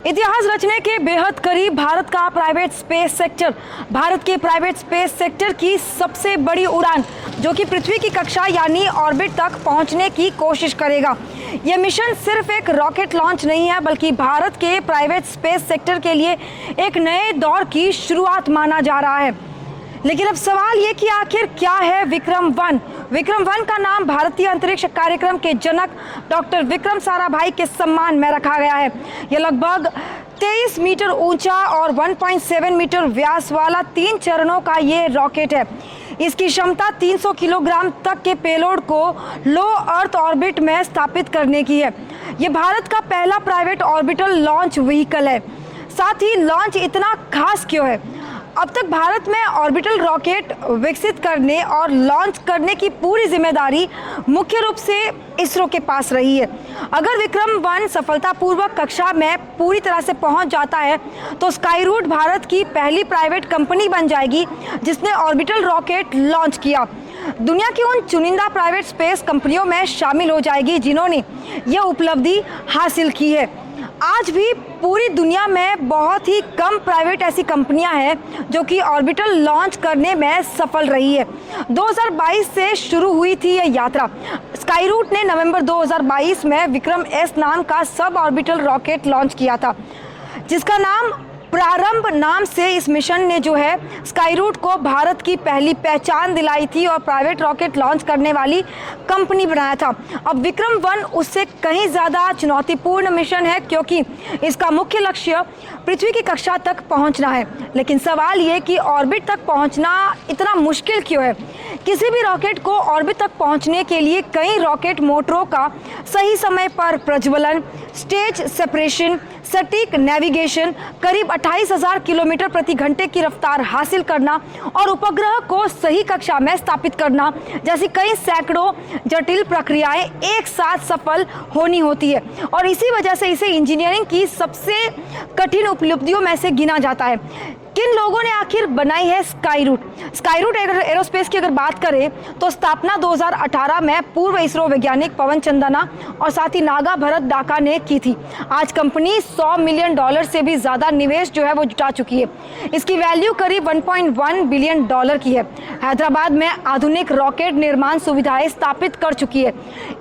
इतिहास रचने के बेहद करीब भारत का प्राइवेट स्पेस सेक्टर। भारत के प्राइवेट स्पेस सेक्टर की सबसे बड़ी उड़ान जो कि पृथ्वी की कक्षा यानी ऑर्बिट तक पहुंचने की कोशिश करेगा। यह मिशन सिर्फ एक रॉकेट लॉन्च नहीं है बल्कि भारत के प्राइवेट स्पेस सेक्टर के लिए एक नए दौर की शुरुआत माना जा रहा है। लेकिन अब सवाल ये कि आखिर क्या है विक्रम-1? विक्रम-1 का नाम भारतीय अंतरिक्ष कार्यक्रम के जनक डॉक्टर विक्रम साराभाई के सम्मान में रखा गया है। यह लगभग 23 मीटर ऊंचा और 1.7 मीटर व्यास वाला 3 चरणों का ये रॉकेट है। इसकी क्षमता 300 किलोग्राम तक के पेलोड को लो अर्थ ऑर्बिट में स्थापित करने की है। ये भारत का पहला प्राइवेट ऑर्बिटल लॉन्च व्हीकल है। साथ ही लॉन्च इतना खास क्यों है? अब तक भारत में ऑर्बिटल रॉकेट विकसित करने और लॉन्च करने की पूरी जिम्मेदारी मुख्य रूप से इसरो के पास रही है। अगर विक्रम-1 सफलतापूर्वक कक्षा में पूरी तरह से पहुंच जाता है तो स्काईरूट भारत की पहली प्राइवेट कंपनी बन जाएगी जिसने ऑर्बिटल रॉकेट लॉन्च किया। दुनिया की उन चुनिंदा प्राइवेट स्पेस कंपनियों में शामिल हो जाएगी जिन्होंने यह उपलब्धि हासिल की है। आज भी पूरी दुनिया में बहुत ही कम प्राइवेट ऐसी कंपनियां हैं जो कि ऑर्बिटल लॉन्च करने में सफल रही है। 2022 से शुरू हुई थी यह यात्रा। स्काईरूट ने नवंबर 2022 में विक्रम एस नाम का सब ऑर्बिटल रॉकेट लॉन्च किया था, जिसका नाम प्रारंभ नाम से इस मिशन ने जो है स्काईरूट को भारत की पहली पहचान दिलाई थी और प्राइवेट रॉकेट लॉन्च करने वाली कंपनी बनाया था। अब विक्रम-1 उससे कहीं ज़्यादा चुनौतीपूर्ण मिशन है क्योंकि इसका मुख्य लक्ष्य पृथ्वी की कक्षा तक पहुंचना है। लेकिन सवाल ये कि ऑर्बिट तक पहुंचना इतना मुश्किल क्यों है? किसी भी रॉकेट को ऑर्बिट तक पहुंचने के लिए कई रॉकेट मोटरों का सही समय पर प्रज्वलन, स्टेज सेपरेशन, सटीक नेविगेशन, करीब 28,000 किलोमीटर प्रति घंटे की रफ्तार हासिल करना और उपग्रह को सही कक्षा में स्थापित करना जैसी कई सैकड़ों जटिल प्रक्रियाएं एक साथ सफल होनी होती है और इसी वजह से इसे इंजीनियरिंग की सबसे कठिन उपलब्धियों में से गिना जाता है। किन लोगों ने आखिर बनाई है स्काईरूट? स्काईरूट एरोस्पेस की अगर बात करें तो स्थापना 2018 में पूर्व इसरो वैज्ञानिक पवन चंदना और साथ ही नागा भरत डाका ने की थी। आज कंपनी $100 मिलियन से भी ज़्यादा निवेश जो है वो जुटा चुकी है। इसकी वैल्यू करीब $1.1 बिलियन की है। हैदराबाद में आधुनिक रॉकेट निर्माण सुविधाएं स्थापित कर चुकी है।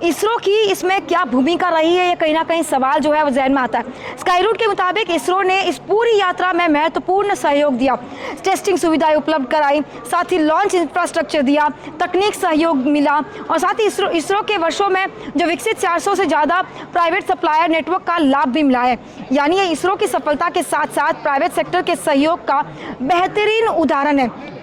इसरो की इसमें क्या भूमिका रही है, ये कहीं ना कहीं सवाल जो है वो जहन में आता है। स्काईरूट के मुताबिक इसरो ने इस पूरी यात्रा में महत्वपूर्ण सहयोग दिया, टेस्टिंग सुविधाएं उपलब्ध कराई, साथ ही लॉन्च इंफ्रास्ट्रक्चर दिया, तकनीक सहयोग मिला और साथ ही इसरो के वर्षों में जो विकसित 400 से ज़्यादा प्राइवेट सप्लायर नेटवर्क का लाभ भी मिला है। यानी ये इसरो की सफलता के साथ साथ प्राइवेट सेक्टर के सहयोग का बेहतरीन उदाहरण है।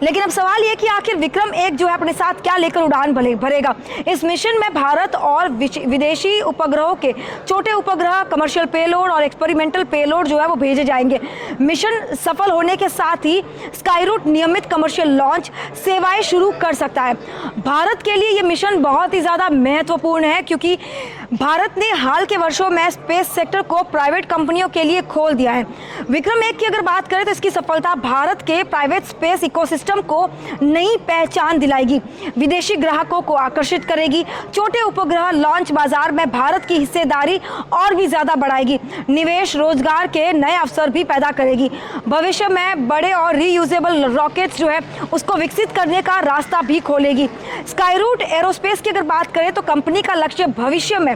लेकिन अब सवाल ये कि आखिर विक्रम-1 जो है अपने साथ क्या लेकर उड़ान भरेगा? इस मिशन में भारत और विदेशी उपग्रहों के छोटे उपग्रह, कमर्शियल पेलोड और एक्सपेरिमेंटल पेलोड जो है वो भेजे जाएंगे। मिशन सफल होने के साथ ही स्काईरूट नियमित कमर्शियल लॉन्च सेवाएं शुरू कर सकता है। भारत के लिए ये मिशन बहुत ही ज़्यादा महत्वपूर्ण है क्योंकि भारत ने हाल के वर्षों में स्पेस सेक्टर को प्राइवेट कंपनियों के लिए खोल दिया है। विक्रम-1 की अगर बात करें तो इसकी सफलता भारत के प्राइवेट स्पेस इकोसिस्टम को नई पहचान दिलाएगी, विदेशी ग्राहकों को आकर्षित करेगी, छोटे उपग्रह लॉन्च बाजार में भारत की हिस्सेदारी और भी ज़्यादा बढ़ाएगी, निवेश रोजगार के नए अवसर भी पैदा करेगी। भविष्य में बड़े और रीयूजेबल रॉकेट्स जो है उसको विकसित करने का रास्ता भी खोलेगी। स्काईरूट एरोस्पेस की अगर बात करें तो कंपनी का लक्ष्य भविष्य में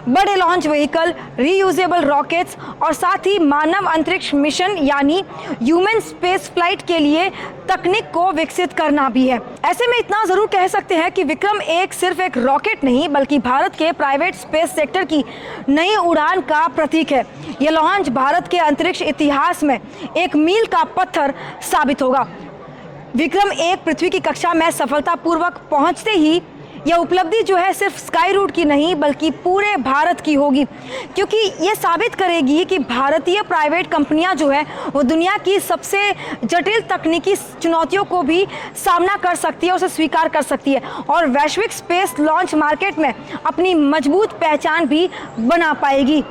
बड़े लॉन्च व्हीकल, रीयूजेबल रॉकेट्स और साथ ही मानव अंतरिक्ष मिशन यानी ह्यूमन स्पेस फ्लाइट के लिए तकनीक को विकसित करना भी है। ऐसे में इतना जरूर कह सकते हैं कि विक्रम-1 सिर्फ एक रॉकेट नहीं बल्कि भारत के प्राइवेट स्पेस सेक्टर की नई उड़ान का प्रतीक है। यह लॉन्च भारत के अंतरिक्ष इतिहास में एक मील का पत्थर साबित होगा। विक्रम-1 पृथ्वी की कक्षा में सफलतापूर्वक पहुंचते ही यह उपलब्धि जो है सिर्फ स्काईरूट की नहीं बल्कि पूरे भारत की होगी क्योंकि ये साबित करेगी कि भारतीय प्राइवेट कंपनियां जो है वो दुनिया की सबसे जटिल तकनीकी चुनौतियों को भी सामना कर सकती है, उसे स्वीकार कर सकती है और वैश्विक स्पेस लॉन्च मार्केट में अपनी मजबूत पहचान भी बना पाएगी।